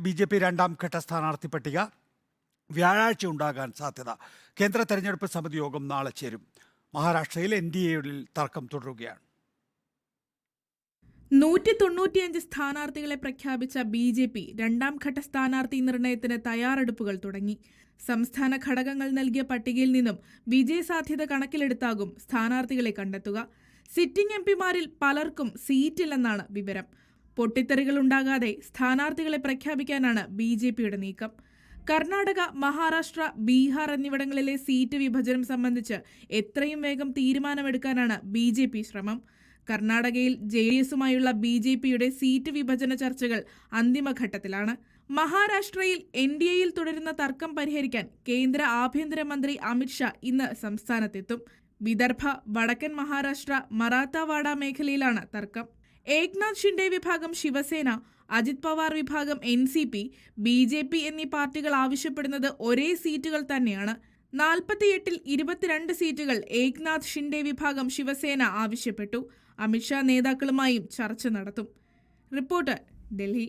BJP രണ്ടാം ഘട്ട സ്ഥാനാർത്ഥി പട്ടിക വ്യാഴാഴ്ച ഉണ്ടാകാൻ സാധ്യത. കേന്ദ്ര തെരഞ്ഞെടുപ്പ് സമിതി യോഗം നാളെ ചേരും. മഹാരാഷ്ട്രയിൽ NDAയിൽ തർക്കം തുടരുകയാണ്. 195 സ്ഥാനാർത്ഥികളെ പ്രഖ്യാപിച്ച ബി.ജെ.പി രണ്ടാം ഘട്ട സ്ഥാനാർത്ഥി നിർണയത്തിന് തയ്യാറെടുപ്പുകൾ തുടങ്ങി. സംസ്ഥാന ഘടകങ്ങൾ നൽകിയ പട്ടികയിൽ നിന്നും വിജയസാധ്യത കണക്കിലെടുത്താകും സ്ഥാനാർത്ഥികളെ കണ്ടെത്തുക. സിറ്റിംഗ് എംപിമാരിൽ പലർക്കും സീറ്റില്ലെന്നാണ് വിവരം. പൊട്ടിത്തെറികളുണ്ടാകാതെ സ്ഥാനാർത്ഥികളെ പ്രഖ്യാപിക്കാനാണ് ബി.ജെ.പിയുടെ നീക്കം. കർണാടക, മഹാരാഷ്ട്ര, ബീഹാർ എന്നിവിടങ്ങളിലെ സീറ്റ് വിഭജനം സംബന്ധിച്ച് എത്രയും വേഗം തീരുമാനമെടുക്കാനാണ് ബി.ജെ.പി ശ്രമം. കർണാടകയിൽ JDSയുമായുള്ള ബി.ജെ.പിയുടെ സീറ്റ് വിഭജന ചർച്ചകൾ അന്തിമഘട്ടത്തിലാണ്. മഹാരാഷ്ട്രയിൽ NDAയിൽ തുടരുന്ന തർക്കം പരിഹരിക്കാൻ കേന്ദ്ര ആഭ്യന്തരമന്ത്രി അമിത്ഷാ ഇന്ന് സംസ്ഥാനത്തെത്തും. വിദർഭ, വടക്കൻ മഹാരാഷ്ട്ര, മറാത്താവാഡ മേഖലയിലാണ് തർക്കം. ഏക്നാഥ് ഷിൻഡെ വിഭാഗം ശിവസേന, അജിത് പവാർ വിഭാഗം NCP, ബി.ജെ.പി എന്നീ പാർട്ടികൾ ആവശ്യപ്പെടുന്നത് ഒരേ സീറ്റുകൾ തന്നെയാണ്. 48-ൽ 22 സീറ്റുകൾ ഏക്നാഥ് ഷിൻഡെ വിഭാഗം ശിവസേന ആവശ്യപ്പെട്ടു. അമിത്ഷാ നേതാക്കളുമായും ചർച്ച നടത്തും. റിപ്പോർട്ടർ, ഡൽഹി.